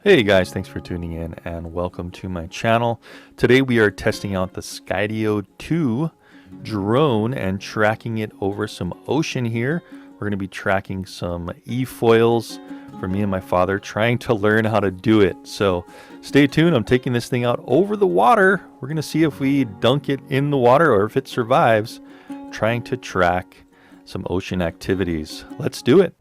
Hey guys, thanks for tuning in and welcome to my channel. Today we are testing out the Skydio 2 drone and tracking it over some ocean here. We're going to be tracking some eFoils for me and my father, trying to learn how to do it. So stay tuned. I'm taking this thing out over the water. We're going to see if we dunk it in the water or if it survives, trying to track some ocean activities. Let's do it.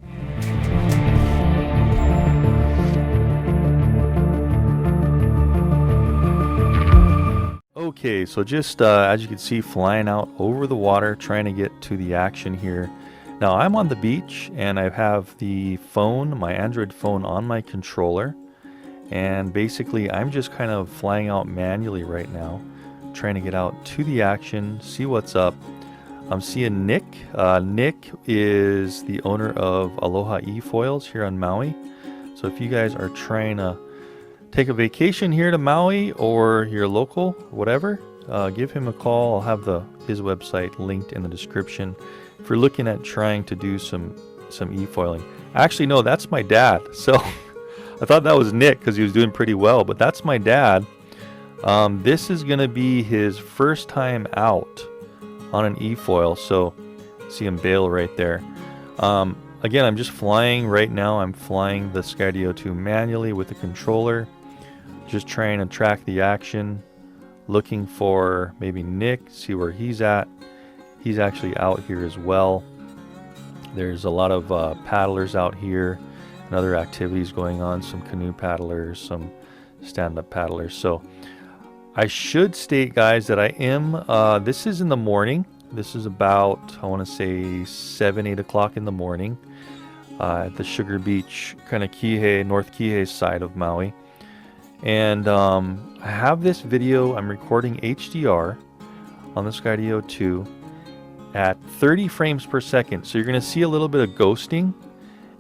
Okay, so just as you can see, flying out over the water, trying to get to the action here. Now I'm on the beach and I have the phone, my Android phone, on my controller, and basically I'm just kind of flying out manually right now, trying to get out to the action, see what's up. I'm seeing Nick. Nick is the owner of Aloha eFoils here on Maui. So if you guys are trying to take a vacation here to Maui or you're local, whatever, give him a call. I'll have his website linked in the description if you're looking at trying to do some e-foiling. Actually, no, that's my dad. So I thought that was Nick because he was doing pretty well, but that's my dad. This is going to be his first time out on an e-foil. So see him bail right there. Again, I'm just flying right now. I'm flying the Skydio 2 manually with the controller, just trying to track the action, looking for maybe Nick, see where he's at. He's actually out here as well. There's a lot of paddlers out here and other activities going on, some canoe paddlers, some stand-up paddlers. So I should state, guys, that I am, this is in the morning. This is about, I want to say 7, 8 o'clock in the morning at the Sugar Beach, kind of Kihei, North Kihei side of Maui. And I have this video, I'm recording HDR on the Skydio 2 at 30 frames per second. So you're going to see a little bit of ghosting.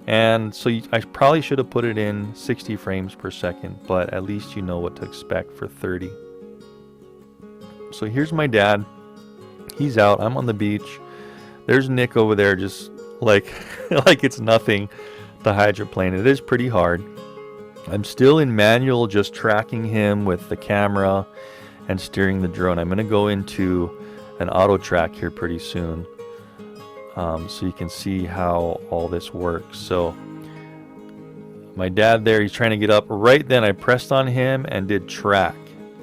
And so I probably should have put it in 60 frames per second, but at least you know what to expect for 30. So here's my dad. He's out. I'm on the beach. There's Nick over there, just like like it's nothing to hydroplane. It is pretty hard. I'm still in manual, just tracking him with the camera and steering the drone. I'm going to go into an auto track here pretty soon, so you can see how all this works. So my dad there, he's trying to get up. Right then I pressed on him and did track.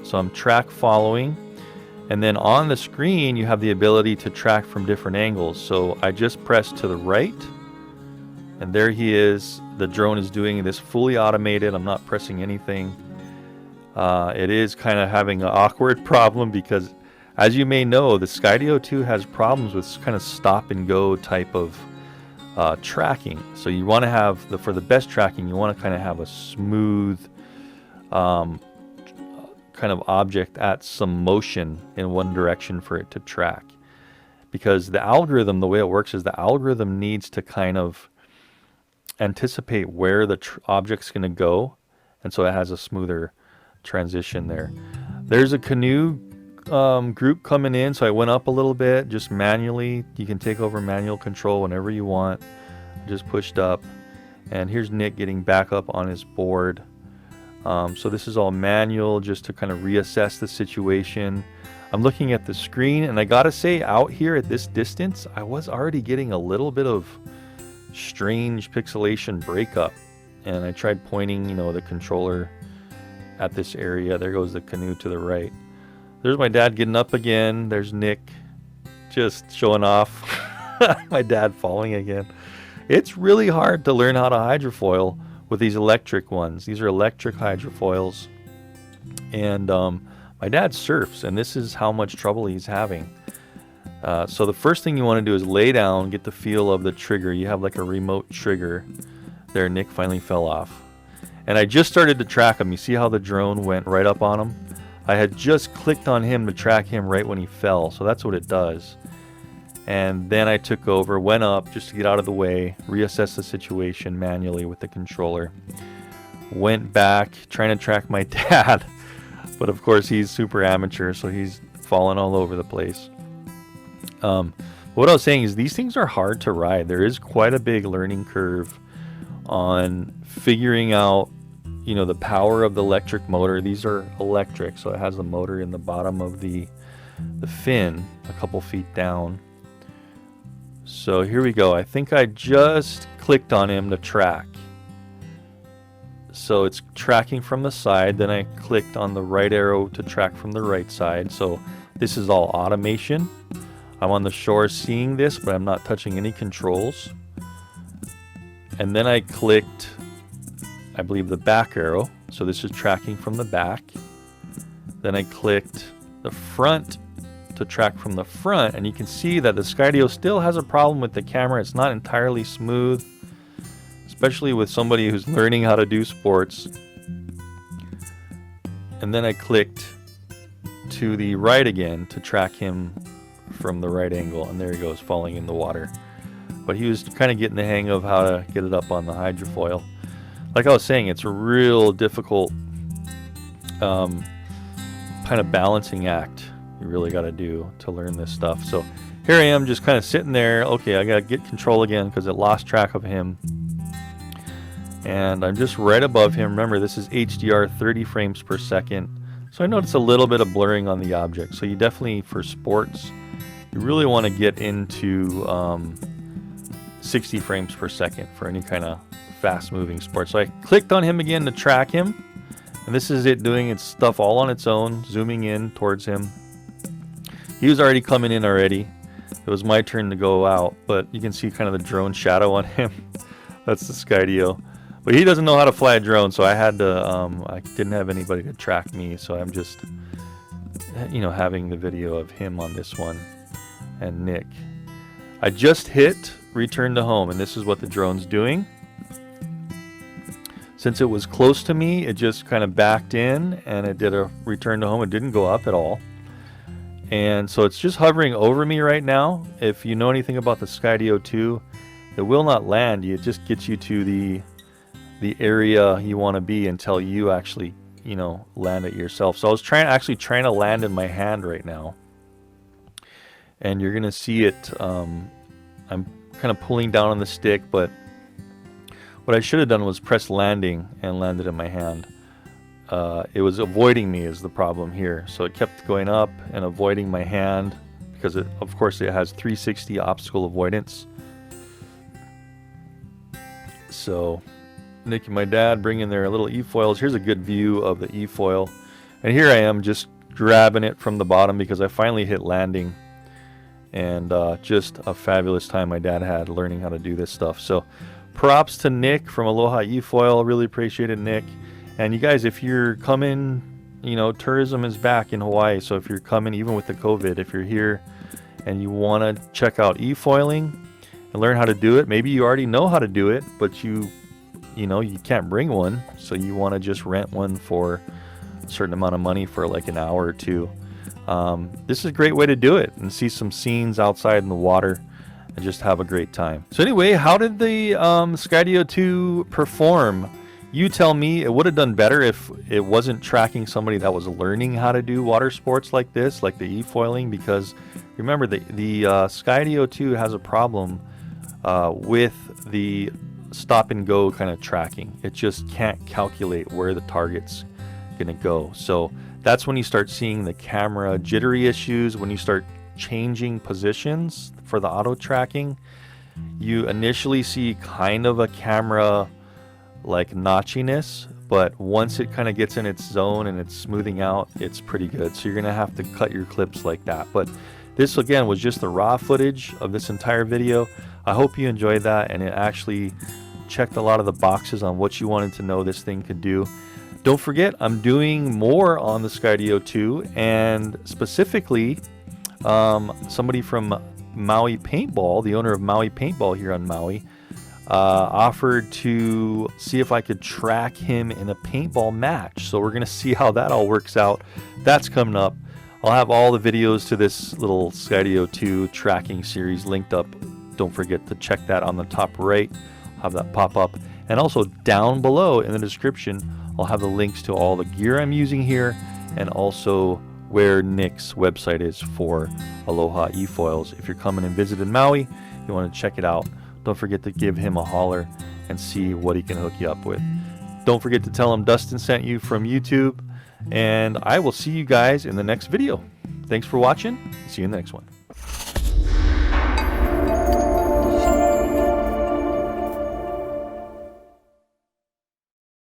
So I'm track following. And then on the screen, you have the ability to track from different angles. So I just pressed to the right, and there he is. The drone is doing this fully automated. I'm not pressing anything. It is kind of having an awkward problem because, as you may know, the Skydio 2 has problems with kind of stop and go type of tracking. So you want to have, for the best tracking, you want to kind of have a smooth kind of object at some motion in one direction for it to track, because the algorithm, the way it works is the algorithm needs to kind of anticipate where the object's going to go, and so it has a smoother transition there. There's a canoe group coming in, so I went up a little bit just manually. You can take over manual control whenever you want. Just pushed up, and here's Nick getting back up on his board. So this is all manual, just to kind of reassess the situation. I'm looking at the screen, and I gotta say, out here at this distance, I was already getting a little bit of strange pixelation breakup. And I tried pointing, the controller at this area. There goes the canoe to the right. There's my dad getting up again. There's Nick just showing off. My dad falling again. It's really hard to learn how to hydrofoil with these electric ones. These are electric hydrofoils, and my dad surfs, and this is how much trouble he's having. So the first thing you want to do is lay down, get the feel of the trigger. You have like a remote trigger. There, Nick finally fell off, and I just started to track him. You see how the drone went right up on him? I had just clicked on him to track him right when he fell, so that's what it does. And then I took over, went up just to get out of the way, reassess the situation manually with the controller. Went back, trying to track my dad. But of course, he's super amateur, so he's falling all over the place. What I was saying is these things are hard to ride. There is quite a big learning curve on figuring out you know, the power of the electric motor. These are electric, so it has the motor in the bottom of the fin a couple feet down. So here we go. I think I just clicked on him to track. So it's tracking from the side, then I clicked on the right arrow to track from the right side. So this is all automation. I'm on the shore seeing this, but I'm not touching any controls. And then I clicked, I believe, the back arrow. So this is tracking from the back. Then I clicked the front to track from the front, and you can see that the Skydio still has a problem with the camera. It's not entirely smooth, especially with somebody who's learning how to do sports. And then I clicked to the right again to track him from the right angle, and there he goes, falling in the water. But he was kind of getting the hang of how to get it up on the hydrofoil. Like I was saying, it's a real difficult kind of balancing act you really got to do to learn this stuff. So here I am just kind of sitting there. Okay, I got to get control again because it lost track of him. And I'm just right above him. Remember, this is HDR 30 frames per second. So I notice a little bit of blurring on the object. So you definitely, for sports, you really want to get into 60 frames per second for any kind of fast moving sport. So I clicked on him again to track him. And this is it doing its stuff all on its own, zooming in towards him. He was already coming in already. It was my turn to go out, but you can see kind of the drone shadow on him. That's the Skydio. But he doesn't know how to fly a drone, so I had to, I didn't have anybody to track me, so I'm just, you know, having the video of him on this one, and Nick. I just hit return to home, and this is what the drone's doing. Since it was close to me, it just kind of backed in, and it did a return to home. It didn't go up at all. And so it's just hovering over me right now. If you know anything about the Skydio 2, it will not land. It just gets you to the area you want to be until you actually, you know, land it yourself. So I was actually trying to land in my hand right now. And you're going to see it. I'm kind of pulling down on the stick, but what I should have done was press landing and landed in my hand. It was avoiding me is the problem here. So it kept going up and avoiding my hand because, of course, it has 360 obstacle avoidance. So Nick and my dad bring in their little eFoils. Here's a good view of the eFoil. And here I am just grabbing it from the bottom because I finally hit landing. And just a fabulous time my dad had learning how to do this stuff. So props to Nick from Aloha eFoil. Really appreciate it, Nick. And you guys, if you're coming, you know, tourism is back in Hawaii. So if you're coming, even with the COVID, if you're here and you want to check out eFoiling and learn how to do it, maybe you already know how to do it, but you know, you can't bring one. So you want to just rent one for a certain amount of money for like an hour or two. This is a great way to do it and see some scenes outside in the water and just have a great time. So anyway, how did the Skydio 2 perform? You tell me. It would have done better if it wasn't tracking somebody that was learning how to do water sports like this, like the eFoiling, because remember the Skydio 2 has a problem with the stop and go kind of tracking. It just can't calculate where the target's gonna go. So that's when you start seeing the camera jittery issues, when you start changing positions for the auto tracking. You initially see kind of a camera like notchiness, but once it kind of gets in its zone and it's smoothing out, it's pretty good. So you're gonna have to cut your clips like that. But this again was just the raw footage of this entire video. I hope you enjoyed that, and it actually checked a lot of the boxes on what you wanted to know this thing could do. Don't forget, I'm doing more on the Skydio 2, and specifically somebody from Maui Paintball, the owner of Maui Paintball here on Maui, offered to see if I could track him in a paintball match. So we're going to see how that all works out. That's coming up. I'll have all the videos to this little Skydio 2 tracking series linked up. Don't forget to check that on the top right. I'll have that pop up. And also down below in the description, I'll have the links to all the gear I'm using here, and also where Nick's website is for Aloha eFoils. If you're coming and visiting Maui, you want to check it out, don't forget to give him a holler and see what he can hook you up with. Don't forget to tell them Dustin sent you from YouTube, and I will see you guys in the next video. Thanks for watching. See you in the next one.